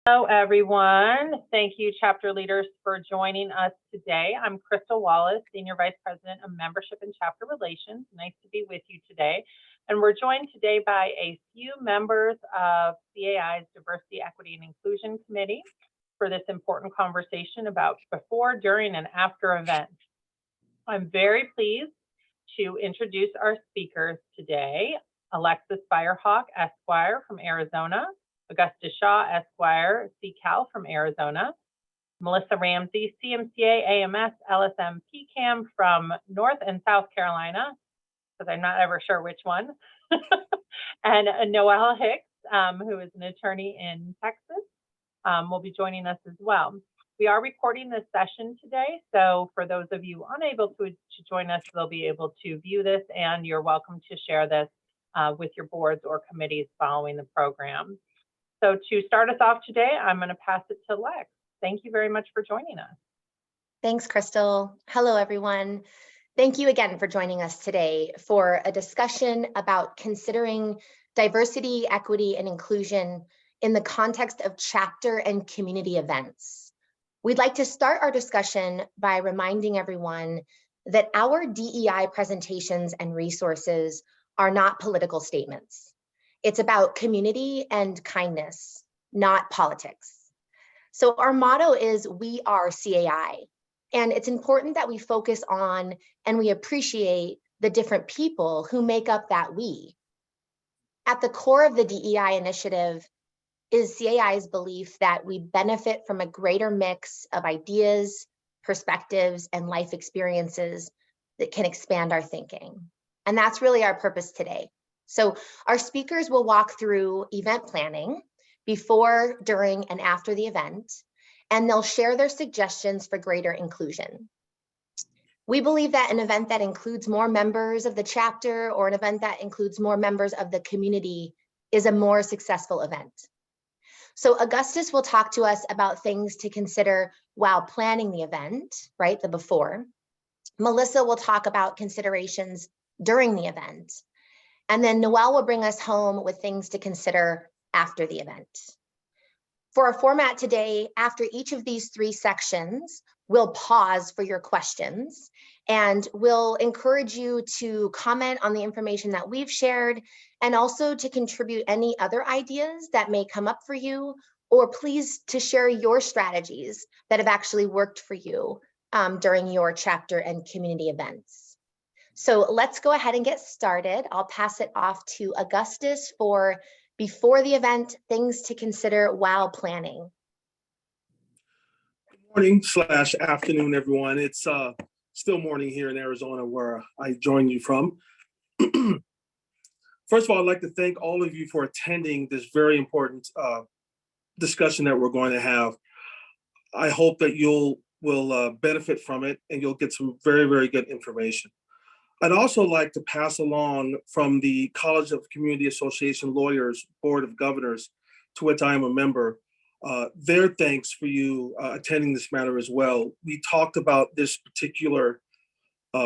Hello, everyone. Thank you, chapter leaders, for joining us today. I'm Crystal Wallace, Senior Vice President of Membership and Chapter Relations. Nice to be with you today. And we're joined today by a few members of CAI's Diversity, Equity, and Inclusion Committee for this important conversation about before, during, and after events. I'm very pleased to introduce our speakers today. Alexis Firehawk, Esquire from Arizona. Augusta Shaw, Esquire, CAI from Arizona. Melissa Ramsey, CMCA, AMS, LSM, PCAM from North and South Carolina, because I'm not ever sure which one. And Noelle Hicks, who is an attorney in Texas, will be joining us as well. We are recording this session today, so for those of you unable to join us, they'll be able to view this, and you're welcome to share this with your boards or committees following the program. So to start us off today, I'm going to pass it to Lex. Thank you very much for joining us. Thanks, Crystal. Hello, everyone. Thank you again for joining us today for a discussion about considering diversity, equity, and inclusion in the context of chapter and community events. We'd like to start our discussion by reminding everyone that our DEI presentations and resources are not political statements. It's about community and kindness, not politics. So our motto is "We are CAI," and it's important that we focus on and we appreciate the different people who make up that we. At the core of the DEI initiative is CAI's belief that we benefit from a greater mix of ideas, perspectives, and life experiences that can expand our thinking. And that's really our purpose today. So our speakers will walk through event planning before, during, and after the event, and they'll share their suggestions for greater inclusion. We believe that an event that includes more members of the chapter or an event that includes more members of the community is a more successful event. So Augustus will talk to us about things to consider while planning the event, right, the before. Melissa will talk about considerations during the event. And then Noelle will bring us home with things to consider after the event. For our format today, after each of these three sections, we'll pause for your questions and we'll encourage you to comment on the information that we've shared and also to contribute any other ideas that may come up for you, or please to share your strategies that have actually worked for you during your chapter and community events. So let's go ahead and get started. I'll pass it off to Augustus for before the event, things to consider while planning. Good morning / afternoon, everyone. It's still morning here in Arizona where I join you from. First of all, I'd like to thank all of you for attending this very important discussion that we're going to have. I hope that you'll benefit from it and you'll get some very, very good information. I'd also like to pass along from the College of Community Association Lawyers Board of Governors, to which I am a member, their thanks for you attending this matter as well. We talked about this particular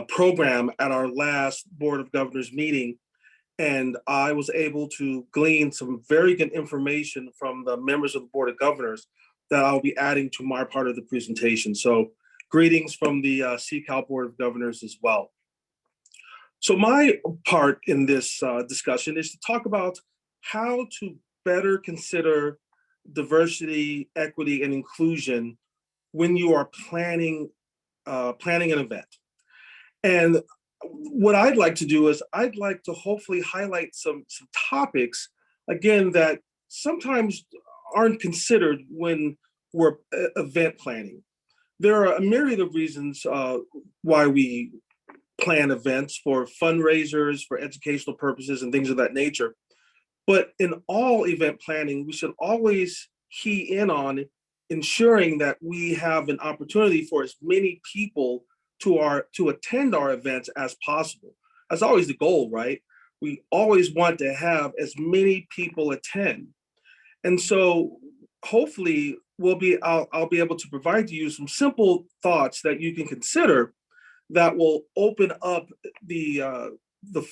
program at our last Board of Governors meeting, and I was able to glean some very good information from the members of the Board of Governors that I'll be adding to my part of the presentation. So greetings from the CAI Board of Governors as well. So my part in this discussion is to talk about how to better consider diversity, equity, and inclusion when you are planning an event. And what I'd like to do is I'd like to hopefully highlight some topics, again, that sometimes aren't considered when we're event planning. There are a myriad of reasons why we plan events, for fundraisers, for educational purposes, and things of that nature. But in all event planning, we should always key in on ensuring that we have an opportunity for as many people to attend our events as possible. That's always the goal, right? We always want to have as many people attend. And so hopefully I'll be able to provide to you some simple thoughts that you can consider that will open up the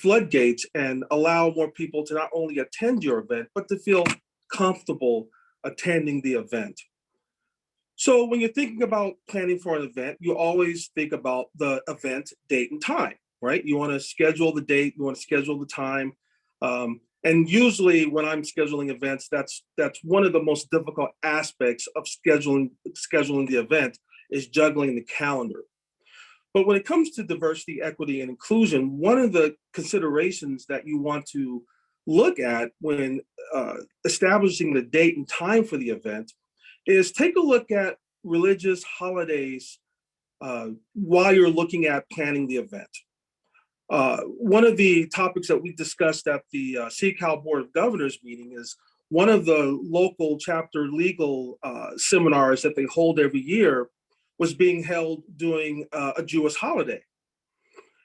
floodgates and allow more people to not only attend your event, but to feel comfortable attending the event. So when you're thinking about planning for an event, you always think about the event date and time, right? You want to schedule the date, you want to schedule the time. And usually when I'm scheduling events, that's one of the most difficult aspects of scheduling the event is juggling the calendar. But when it comes to diversity, equity, and inclusion, one of the considerations that you want to look at when establishing the date and time for the event is take a look at religious holidays while you're looking at planning the event. One of the topics that we discussed at the CAI Board of Governors meeting is one of the local chapter legal seminars that they hold every year was being held during a Jewish holiday.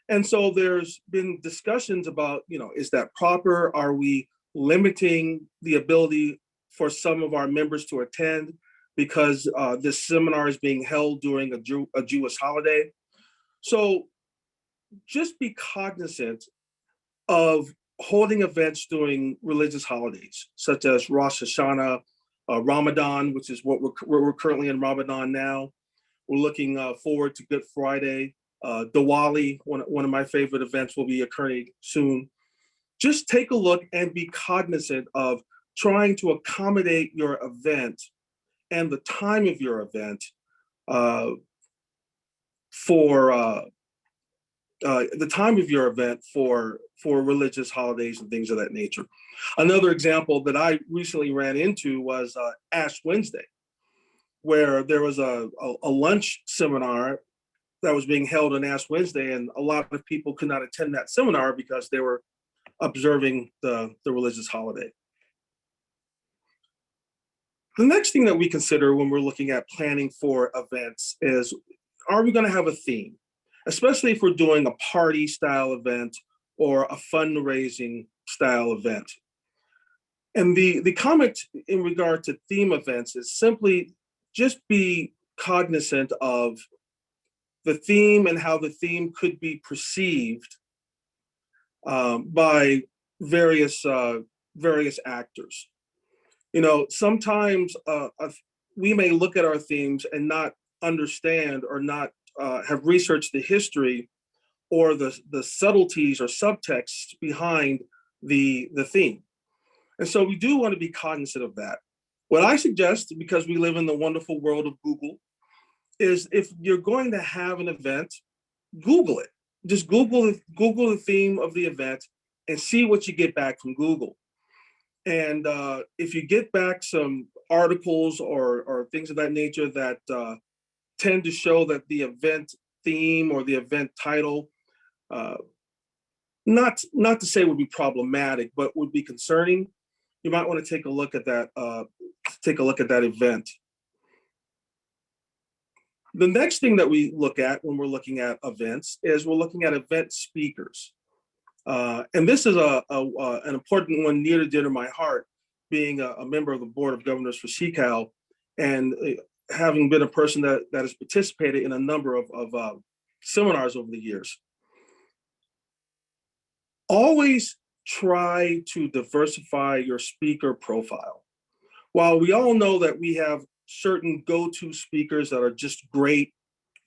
And so there's been discussions about, is that proper? Are we limiting the ability for some of our members to attend because this seminar is being held during a Jewish holiday? So just be cognizant of holding events during religious holidays, such as Rosh Hashanah, Ramadan, which is what we're currently in Ramadan now. We're looking forward to Good Friday. Diwali, one of my favorite events, will be occurring soon. Just take a look and be cognizant of trying to accommodate your event and the time of your event for religious holidays and things of that nature. Another example that I recently ran into was Ash Wednesday, where there was a lunch seminar that was being held on Ash Wednesday, and a lot of people could not attend that seminar because they were observing the religious holiday. The next thing that we consider when we're looking at planning for events is, are we going to have a theme? Especially if we're doing a party style event or a fundraising style event. And the comment in regard to theme events is simply just be cognizant of the theme and how the theme could be perceived by various actors. Sometimes we may look at our themes and not understand or not have researched the history or the subtleties or subtext behind the theme. And so we do want to be cognizant of that. What I suggest, because we live in the wonderful world of Google, is if you're going to have an event, Google it. Just Google the theme of the event and see what you get back from Google. And if you get back some articles or things of that nature that tend to show that the event theme or the event title, not to say would be problematic, but would be concerning, you might want to take a look at that. Event. The next thing that we look at when we're looking at events is we're looking at event speakers. And this is an important one near and dear to my heart, being a member of the Board of Governors for CAI and having been a person that has participated in a number of seminars over the years. Always try to diversify your speaker profile. While we all know that we have certain go-to speakers that are just great,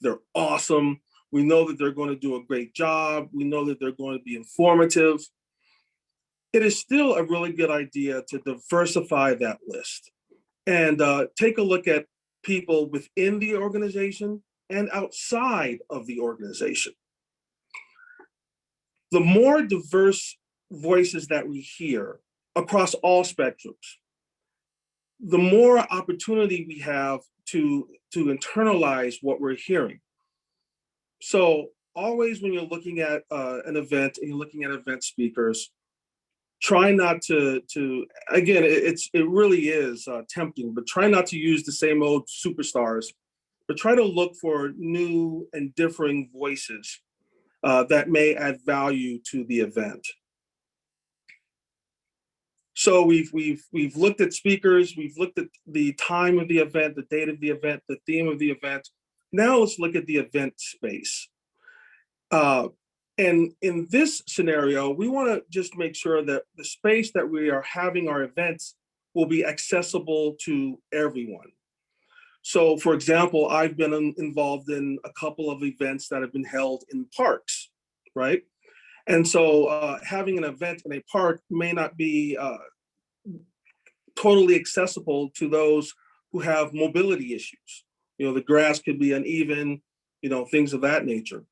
they're awesome, we know that they're going to do a great job, we know that they're going to be informative, it is still a really good idea to diversify that list and take a look at people within the organization and outside of the organization. The more diverse voices that we hear across all spectrums, the more opportunity we have to internalize what we're hearing. So always when you're looking at an event and you're looking at event speakers, try not to again, it really is tempting, but try not to use the same old superstars, but try to look for new and differing voices that may add value to the event. So we've looked at speakers, we've looked at the time of the event, the date of the event, the theme of the event. Now let's look at the event space. And in this scenario, we want to just make sure that the space that we are having our events will be accessible to everyone. So, for example, I've been involved in a couple of events that have been held in parks, right? And so having an event in a park may not be totally accessible to those who have mobility issues. The grass could be uneven, things of that nature.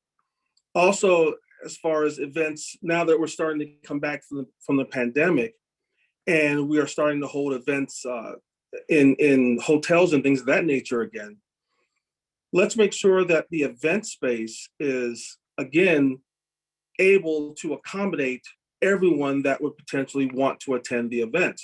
Also, as far as events, now that we're starting to come back from the pandemic, and we are starting to hold events in hotels and things of that nature again, let's make sure that the event space is, again, able to accommodate everyone that would potentially want to attend the event.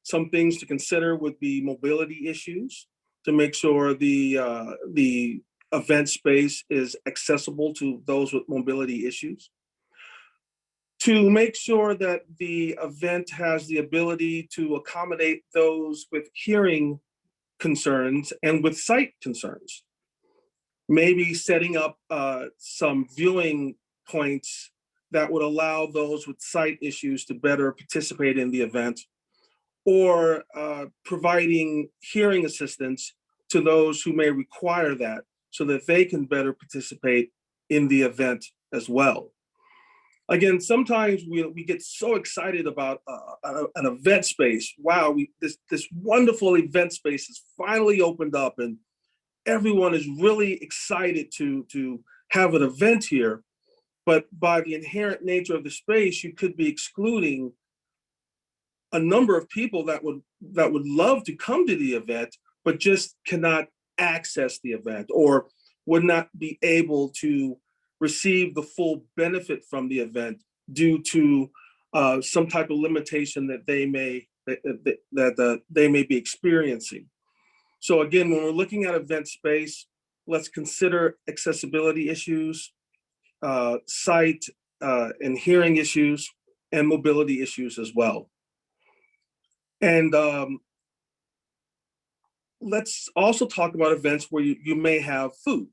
Some things to consider would be mobility issues, to make sure the event space is accessible to those with mobility issues, to make sure that the event has the ability to accommodate those with hearing concerns and with sight concerns. Maybe setting up some viewing points that would allow those with sight issues to better participate in the event, or providing hearing assistance to those who may require that so that they can better participate in the event as well. Again, sometimes we get so excited about an event space. Wow, this wonderful event space has finally opened up and everyone is really excited to have an event here. But by the inherent nature of the space, you could be excluding a number of people that would love to come to the event, but just cannot access the event or would not be able to receive the full benefit from the event due to some type of limitation that they may be experiencing. So again, when we're looking at event space, let's consider accessibility issues, sight and hearing issues, and mobility issues as well. And let's also talk about events where you may have food.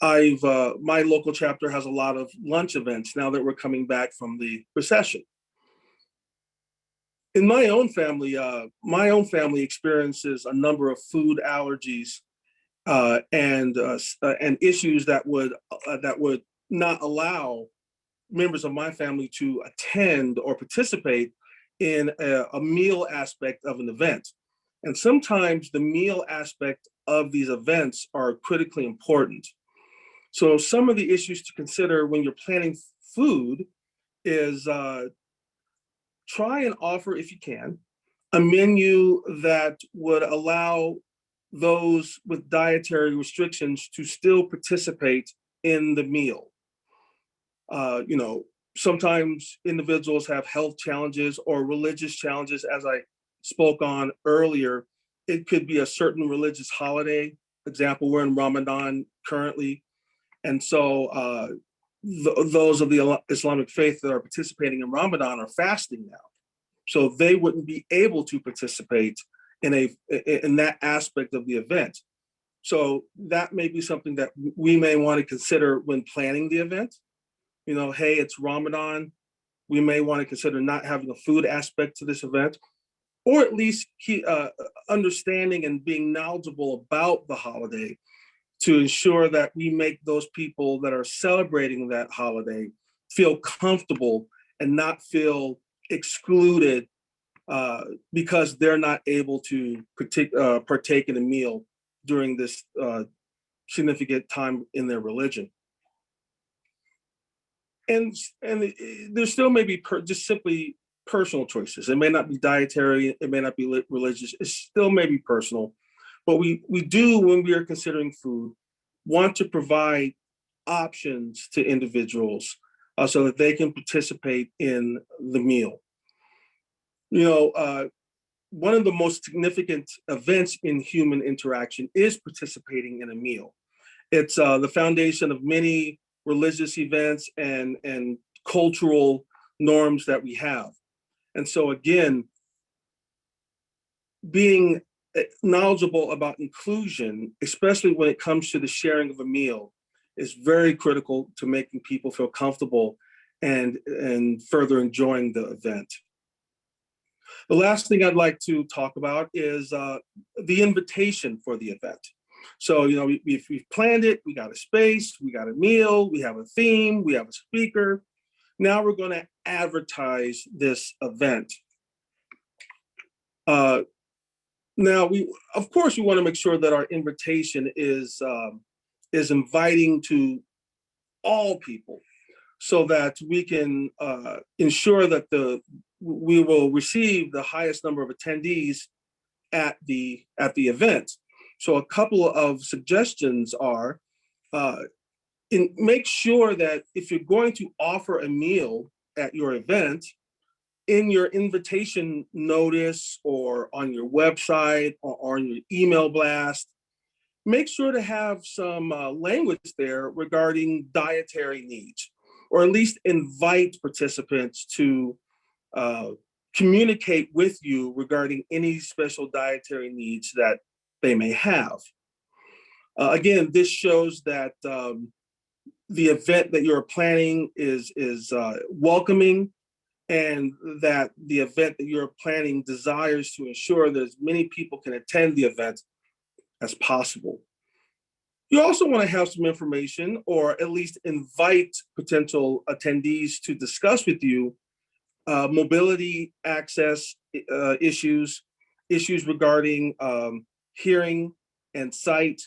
My local chapter has a lot of lunch events now that we're coming back from the recession. In my own family experiences a number of food allergies and issues that would not allow members of my family to attend or participate in a meal aspect of an event. And sometimes the meal aspect of these events are critically important. So some of the issues to consider when you're planning food is try and offer, if you can, a menu that would allow those with dietary restrictions to still participate in the meal. Sometimes individuals have health challenges or religious challenges, as I spoke on earlier. It could be a certain religious holiday. Example, we're in Ramadan currently. And so those of the Islamic faith that are participating in Ramadan are fasting now. So they wouldn't be able to participate in that aspect of the event. So that may be something that we may want to consider when planning the event. Hey, it's Ramadan. We may want to consider not having a food aspect to this event, or at least understanding and being knowledgeable about the holiday to ensure that we make those people that are celebrating that holiday feel comfortable and not feel excluded because they're not able to partake in a meal during this significant time in their religion. And there still may be just simply personal choices. It may not be dietary, it may not be religious, it still may be personal. But we do, when we are considering food, want to provide options to individuals so that they can participate in the meal. One of the most significant events in human interaction is participating in a meal. It's the foundation of many religious events and cultural norms that we have. And so again, being knowledgeable about inclusion, especially when it comes to the sharing of a meal, is very critical to making people feel comfortable and further enjoying the event. The last thing I'd like to talk about is the invitation for the event. So, you know, we've planned it, we got a space, we got a meal, we have a theme, we have a speaker. Now we're going to advertise this event. Now, of course, we want to make sure that our invitation is inviting to all people, so that we can ensure that we will receive the highest number of attendees at the event. So a couple of suggestions are, make sure that if you're going to offer a meal at your event, in your invitation notice or on your website or on your email blast, make sure to have some language there regarding dietary needs, or at least invite participants to communicate with you regarding any special dietary needs that they may have. Again, this shows that the event that you're planning is welcoming, and that the event that you're planning desires to ensure that as many people can attend the event as possible. You also want to have some information, or at least invite potential attendees to discuss with you mobility access issues regarding hearing and sight.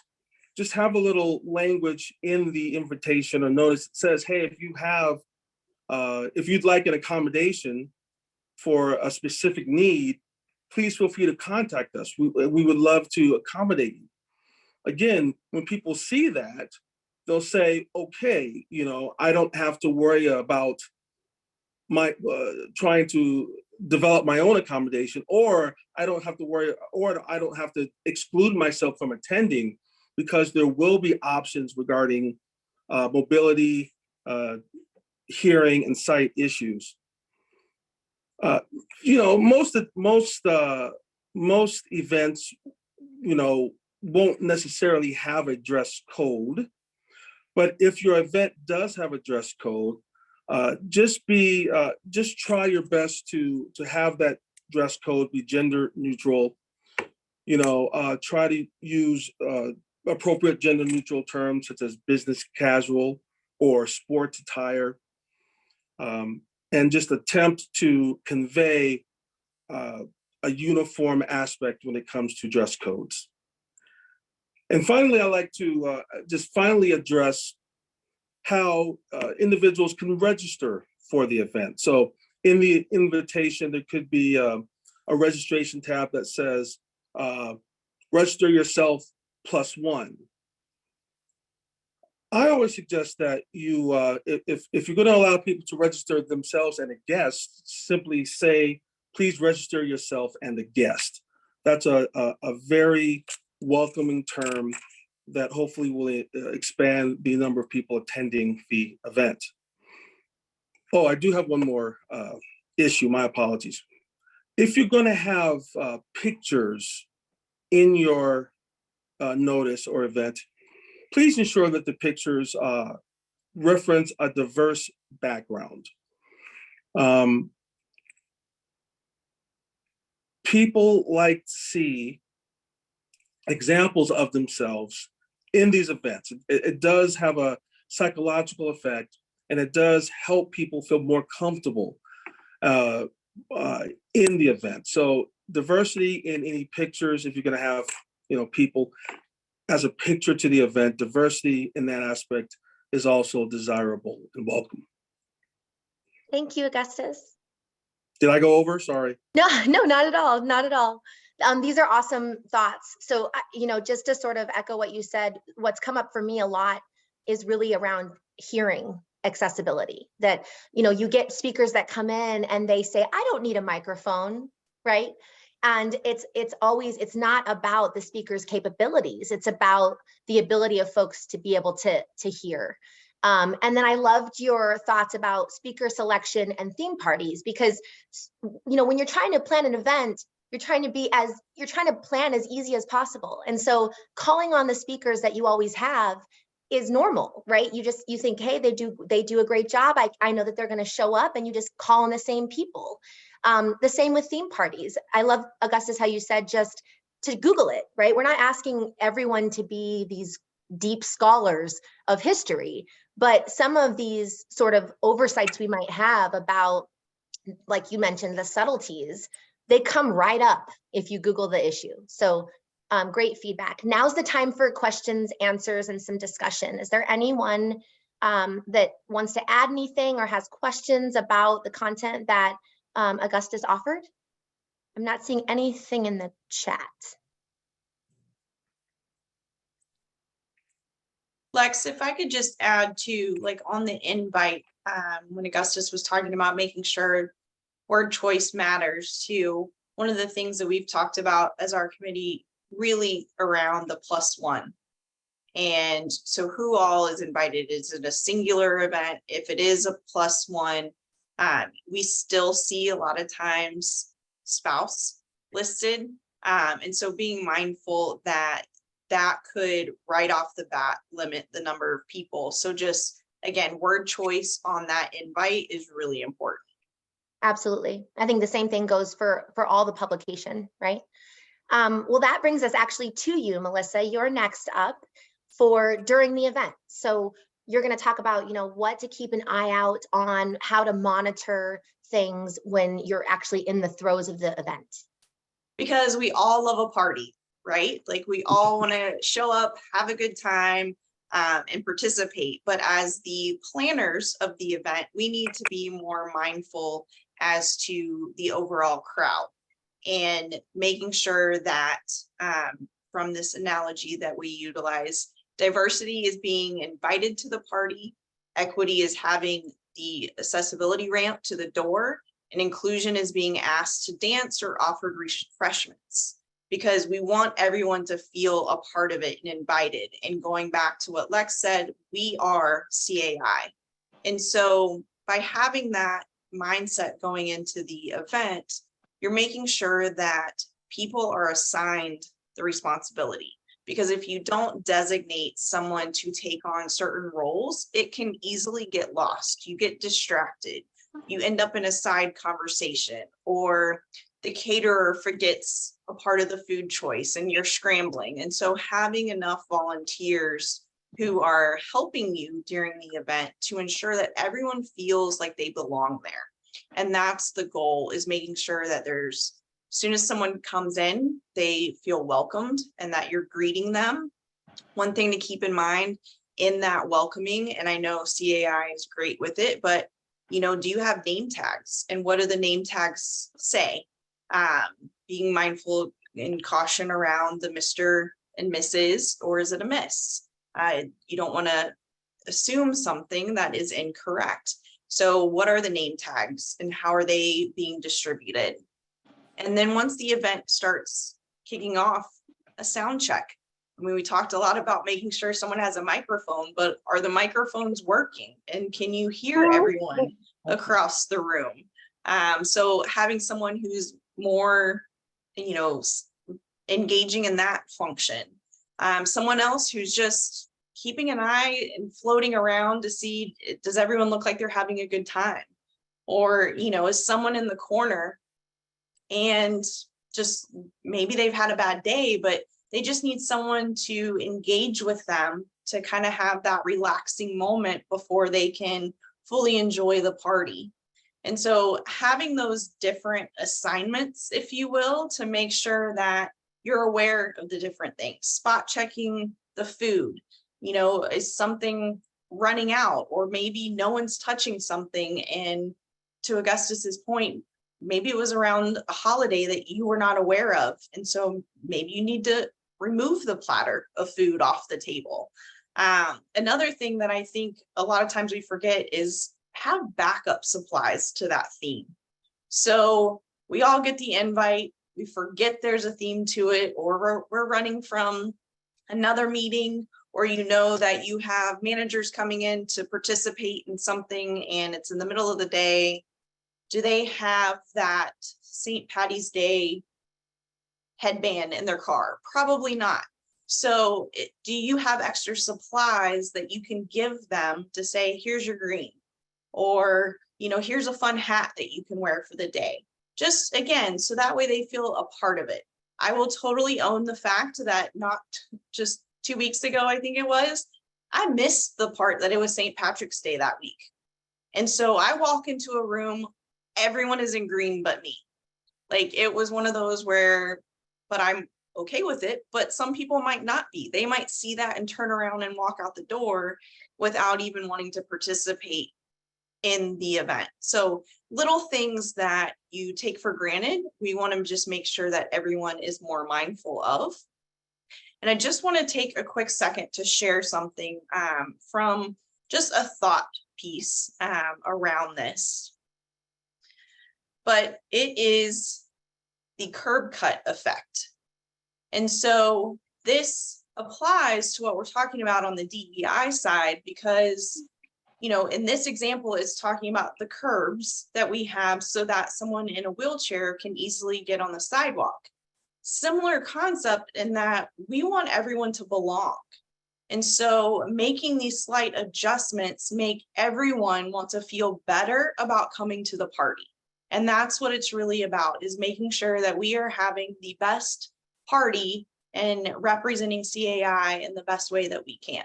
Just have a little language in the invitation or notice that says, hey, if you'd like an accommodation for a specific need, please feel free to contact us. We would love to accommodate you. Again, when people see that, they'll say, okay, you know, I don't have to worry about my trying to develop my own accommodation, or I don't have to worry, or I don't have to exclude myself from attending, because there will be options regarding mobility, hearing, and sight issues. You know, most events, you know, won't necessarily have a dress code, but if your event does have a dress code, just try your best to have that dress code be gender neutral. You know, try to use appropriate gender neutral terms such as business casual or sports attire, and just attempt to convey a uniform aspect when it comes to dress codes. And finally, I'd like to just finally address how individuals can register for the event. So in the invitation, there could be a registration tab that says, register yourself +1. I always suggest that you, if you're going to allow people to register themselves and a guest, simply say, please register yourself and a guest. That's a very welcoming term that hopefully will expand the number of people attending the event. Oh, I do have one more issue, my apologies. If you're going to have pictures in your notice or event, please ensure that the pictures reference a diverse background. People like to see examples of themselves in these events. It does have a psychological effect, and it does help people feel more comfortable in the event. So diversity in any pictures, if you're going to have, you know, people as a picture to the event, diversity in that aspect is also desirable and welcome. Thank you, Augustus. Did I go over? Sorry. No, not at all. Not at all. These are awesome thoughts. So, you know, just to sort of echo what you said, what's come up for me a lot is really around hearing accessibility. That, you know, you get speakers that come in and they say, I don't need a microphone, right? And it's not about the speaker's capabilities. It's about the ability of folks to be able to hear. And then I loved your thoughts about speaker selection and theme parties, because, you know, when you're trying to plan an event, you're trying to plan as easy as possible. And so calling on the speakers that you always have is normal, right? You think, hey, they do a great job. I know that they're going to show up, and you just call on the same people. The same with theme parties. I love, Augustus, how you said just to Google it, right? We're not asking everyone to be these deep scholars of history, but some of these sort of oversights we might have about, like you mentioned, the subtleties, they come right up if you Google the issue. So great feedback. Now's the time for questions, answers, and some discussion. Is there anyone that wants to add anything or has questions about the content that Augustus offered? I'm not seeing anything in the chat. Lex, if I could just add to, like, on the invite, when Augustus was talking about making sure word choice matters too, one of the things that we've talked about as our committee really around the +1. And so who all is invited? Is it a singular event? If it is a +1, we still see a lot of times spouse listed. And so being mindful that that could right off the bat limit the number of people. So just, again, word choice on that invite is really important. Absolutely. I think the same thing goes for all the publication, right? Well, that brings us actually to you, Melissa. You're next up for during the event. So you're going to talk about, what to keep an eye out on, how to monitor things when you're actually in the throes of the event. Because we all love a party, right? Like, we all want to show up, have a good time, and participate. But as the planners of the event, we need to be more mindful as to the overall crowd and making sure that from this analogy that we utilize, diversity is being invited to the party, equity is having the accessibility ramp to the door, and inclusion is being asked to dance or offered refreshments, because we want everyone to feel a part of it and invited. And going back to what Lex said, we are CAI. And so by having that mindset going into the event, you're making sure that people are assigned the responsibility. Because if you don't designate someone to take on certain roles, it can easily get lost. You get distracted. You end up in a side conversation, or the caterer forgets a part of the food choice and you're scrambling. And so having enough volunteers who are helping you during the event to ensure that everyone feels like they belong there. And that's the goal, is making sure that as soon as someone comes in, they feel welcomed and that you're greeting them. One thing to keep in mind in that welcoming, and I know CAI is great with it, but do you have name tags? And what do the name tags say? Being mindful and caution around the Mr. and Mrs., or is it a miss? You don't want to assume something that is incorrect. So what are the name tags and how are they being distributed? And then once the event starts kicking off, a sound check. I mean, we talked a lot about making sure someone has a microphone, but are the microphones working? And can you hear everyone across the room? So having someone who's more, engaging in that function. Someone else who's just keeping an eye and floating around to see, does everyone look like they're having a good time? Or, is someone in the corner and just maybe they've had a bad day, but they just need someone to engage with them to kind of have that relaxing moment before they can fully enjoy the party. And so having those different assignments, if you will, to make sure that you're aware of the different things, spot checking the food, is something running out, or maybe no one's touching something. And to Augustus's point, maybe it was around a holiday that you were not aware of. And so maybe you need to remove the platter of food off the table. Another thing that I think a lot of times we forget is have backup supplies to that theme. So we all get the invite, we forget there's a theme to it, or we're running from another meeting, or that you have managers coming in to participate in something and it's in the middle of the day. Do they have that St. Patty's Day headband in their car? Probably not. So do you have extra supplies that you can give them to say, here's your green, or, here's a fun hat that you can wear for the day? just again, so that way they feel a part of it. I will totally own the fact that not just 2 weeks ago, I think it was, I missed the part that it was St. Patrick's Day that week. And so I walk into a room, everyone is in green but me. Like, it was one of those where, but I'm okay with it, but some people might not be. They might see that and turn around and walk out the door without even wanting to participate in the event. So little things that you take for granted, we want to just make sure that everyone is more mindful of. And I just want to take a quick second to share something from just a thought piece around this. But it is the curb cut effect. And so this applies to what we're talking about on the DEI side, because, you know, in this example, it's talking about the curbs that we have so that someone in a wheelchair can easily get on the sidewalk. Similar concept in that we want everyone to belong. And so making these slight adjustments make everyone want to feel better about coming to the party. And that's what it's really about, is making sure that we are having the best party and representing CAI in the best way that we can.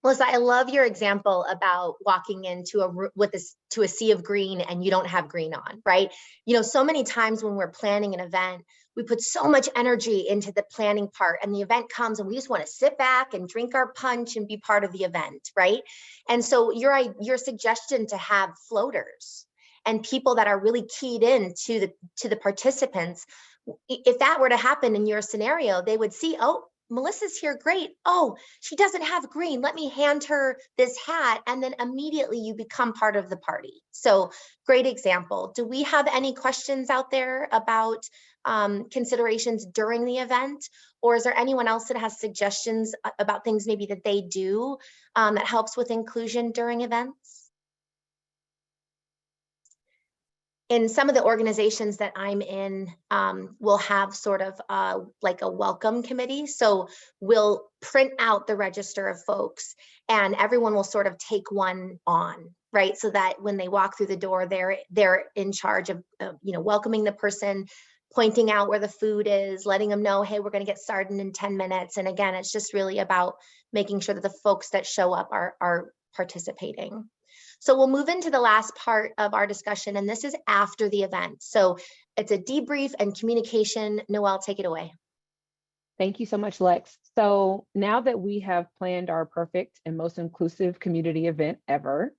Melissa, I love your example about walking into a sea of green and you don't have green on, right? You know, so many times when we're planning an event, we put so much energy into the planning part, and the event comes and we just want to sit back and drink our punch and be part of the event, right? And so your suggestion to have floaters and people that are really keyed in to the participants, if that were to happen in your scenario, they would see, oh, Melissa's here, great. Oh, she doesn't have green. Let me hand her this hat. And then immediately you become part of the party. So great example. Do we have any questions out there about considerations during the event? Or is there anyone else that has suggestions about things maybe that they do that helps with inclusion during events? In some of the organizations that I'm in, we'll have sort of like a welcome committee. So we'll print out the register of folks and everyone will sort of take one on, right? So that when they walk through the door, they're in charge of you know, welcoming the person, pointing out where the food is, letting them know, hey, we're gonna get started in 10 minutes. And again, it's just really about making sure that the folks that show up are participating. So we'll move into the last part of our discussion, and this is after the event. So it's a debrief and communication. Noelle, take it away. Thank you so much, Lex. So now that we have planned our perfect and most inclusive community event ever,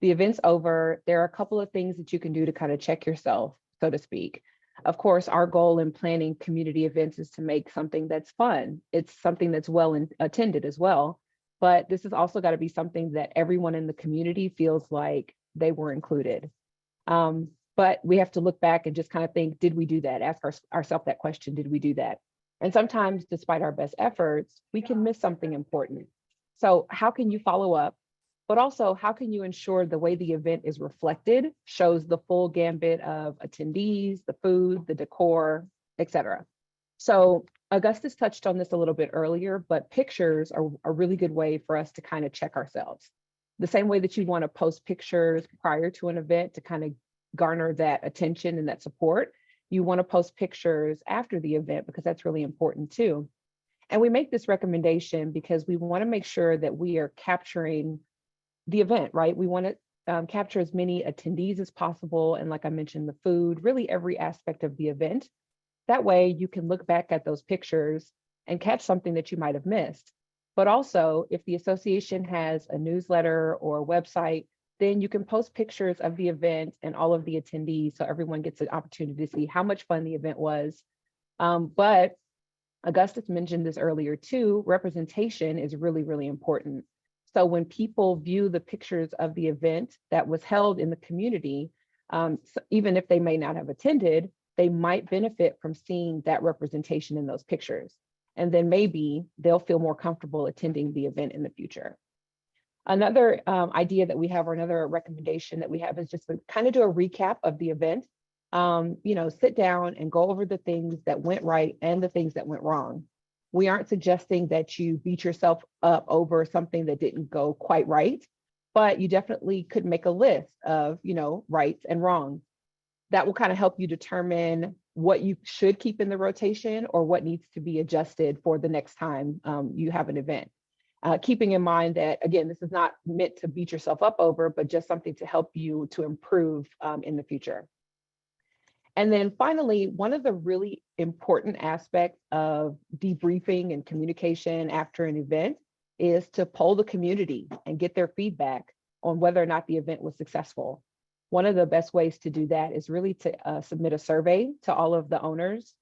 the event's over, there are a couple of things that you can do to kind of check yourself, so to speak. Of course, our goal in planning community events is to make something that's fun. It's something that's well attended as well. But this has also got to be something that everyone in the community feels like they were included. But we have to look back and just kind of think, did we do that? Ask ourselves that question, did we do that? And sometimes, despite our best efforts, we can miss something important. So how can you follow up? But also, how can you ensure the way the event is reflected shows the full gambit of attendees, the food, the decor, et cetera? So Augustus touched on this a little bit earlier, but pictures are a really good way for us to kind of check ourselves. The same way that you want to post pictures prior to an event to kind of garner that attention and that support, you want to post pictures after the event because that's really important too. And we make this recommendation because we want to make sure that we are capturing the event, right? We want to capture as many attendees as possible. And like I mentioned, the food, really every aspect of the event. That way you can look back at those pictures and catch something that you might have missed. But also, if the association has a newsletter or a website, then you can post pictures of the event and all of the attendees so everyone gets an opportunity to see how much fun the event was. But Augustus mentioned this earlier too, representation is really, really important. So when people view the pictures of the event that was held in the community, so even if they may not have attended, they might benefit from seeing that representation in those pictures. And then maybe they'll feel more comfortable attending the event in the future. Another idea that we have, or another recommendation that we have, is just to kind of do a recap of the event. You know, sit down and go over the things that went right and the things that went wrong. We aren't suggesting that you beat yourself up over something that didn't go quite right, but you definitely could make a list of, you know, rights and wrongs. that will kind of help you determine what you should keep in the rotation or what needs to be adjusted for the next time you have an event. Keeping in mind that, again, this is not meant to beat yourself up over, but just something to help you to improve in the future. And then finally, one of the really important aspects of debriefing and communication after an event is to poll the community and get their feedback on whether or not the event was successful. One of the best ways to do that is really to submit a survey to all of the owners,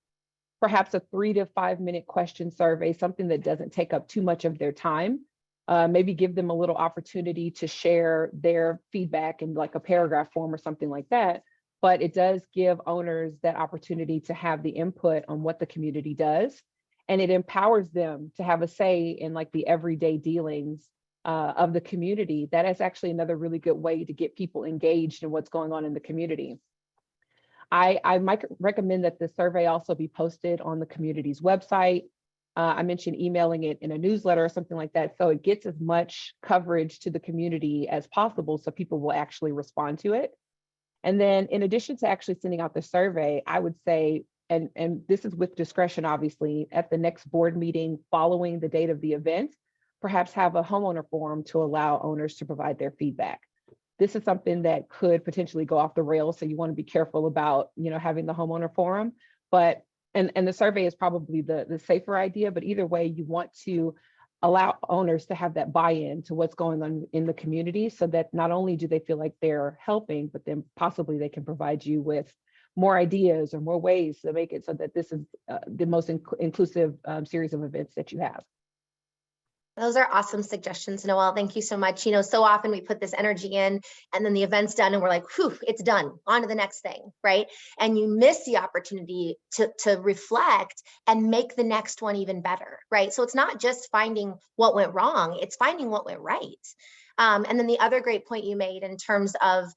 perhaps a 3 to 5 minute question survey, something that doesn't take up too much of their time. Maybe give them a little opportunity to share their feedback in like a paragraph form or something like that. But it does give owners that opportunity to have the input on what the community does. And it empowers them to have a say in like the everyday dealings of the community. That is actually another really good way to get people engaged in what's going on in the community. I might recommend that the survey also be posted on the community's website. I mentioned emailing it in a newsletter or something like that, so it gets as much coverage to the community as possible so people will actually respond to it. And then in addition to actually sending out the survey, I would say, and this is with discretion, obviously, at the next board meeting following the date of the event, perhaps have a homeowner forum to allow owners to provide their feedback. This is something that could potentially go off the rails, so you want to be careful about, having the homeowner forum. But and the survey is probably the safer idea, but either way, you want to allow owners to have that buy-in to what's going on in the community, so that not only do they feel like they're helping, but then possibly they can provide you with more ideas or more ways to make it so that this is the most inclusive series of events that you have. Those are awesome suggestions, Noelle. Thank you so much. So often we put this energy in and then the event's done and we're like, whew, it's done, on to the next thing, right? And you miss the opportunity to reflect and make the next one even better, right? So it's not just finding what went wrong, it's finding what went right. And then the other great point you made in terms of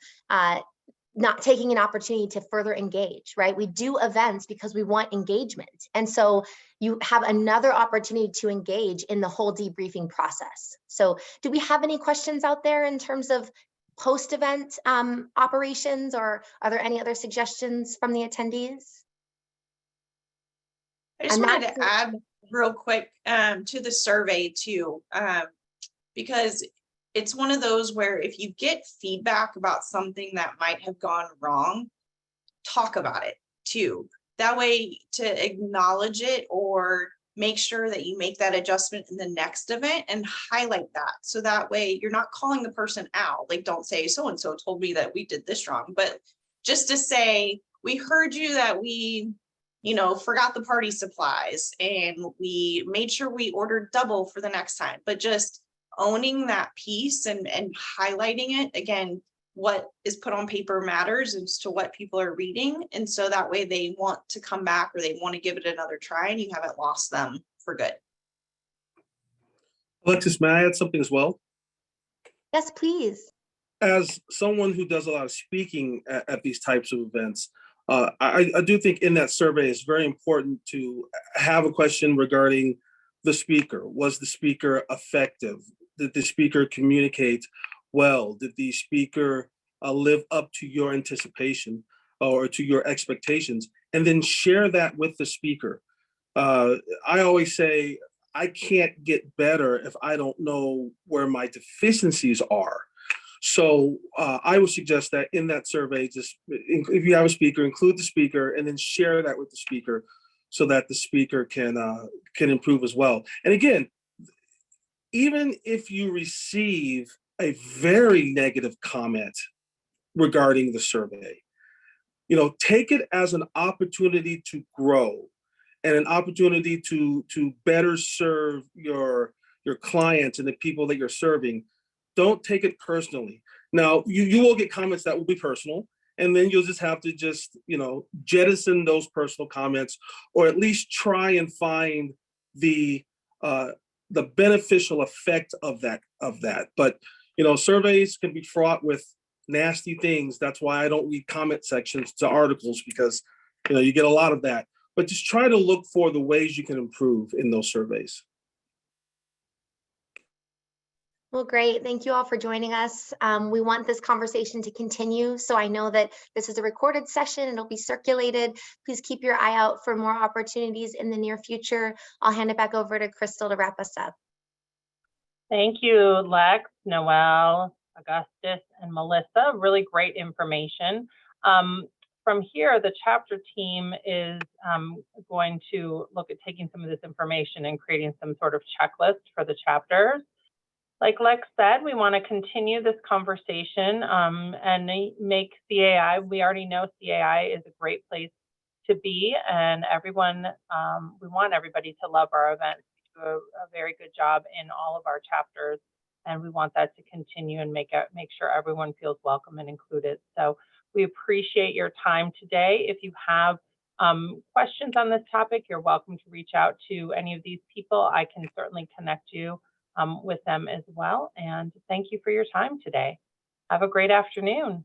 not taking an opportunity to further engage, right? We do events because we want engagement. And so you have another opportunity to engage in the whole debriefing process. So do we have any questions out there in terms of post-event operations, or are there any other suggestions from the attendees? I just wanted to add real quick to the survey too, because it's one of those where if you get feedback about something that might have gone wrong, talk about it too. That way, to acknowledge it or make sure that you make that adjustment in the next event and highlight that. So that way you're not calling the person out. Like, don't say so-and-so told me that we did this wrong, but just to say, we heard you that we, forgot the party supplies and we made sure we ordered double for the next time, but just owning that piece and highlighting it. Again, what is put on paper matters as to what people are reading. And so that way they want to come back or they want to give it another try and you haven't lost them for good. Alexis, may I add something as well? Yes, please. As someone who does a lot of speaking at these types of events, I do think in that survey it's very important to have a question regarding the speaker. Was the speaker effective? Did the speaker communicate well? Did the speaker live up to your anticipation or to your expectations? And then share that with the speaker. I always say, I can't get better if I don't know where my deficiencies are. So I would suggest that in that survey, just if you have a speaker, include the speaker and then share that with the speaker so that the speaker can improve as well. And again, even if you receive a very negative comment regarding the survey, take it as an opportunity to grow and an opportunity to better serve your clients and the people that you're serving. Don't take it personally. Now, you will get comments that will be personal, and then you'll just have to jettison those personal comments, or at least try and find the beneficial effect of that. But surveys can be fraught with nasty things. That's why I don't read comment sections to articles, because you get a lot of that. But just try to look for the ways you can improve in those surveys. Well, great. Thank you all for joining us. We want this conversation to continue. So I know that this is a recorded session. It'll be circulated. Please keep your eye out for more opportunities in the near future. I'll hand it back over to Crystal to wrap us up. Thank you, Lex, Noelle, Augustus, and Melissa. Really great information. From here, the chapter team is going to look at taking some of this information and creating some sort of checklist for the chapters. Like Lex said, we want to continue this conversation and make CAI, we already know CAI is a great place to be, and everyone, we want everybody to love our events. We do a very good job in all of our chapters, and we want that to continue and make sure everyone feels welcome and included. So we appreciate your time today. If you have questions on this topic, you're welcome to reach out to any of these people. I can certainly connect you with them as well. And thank you for your time today. Have a great afternoon.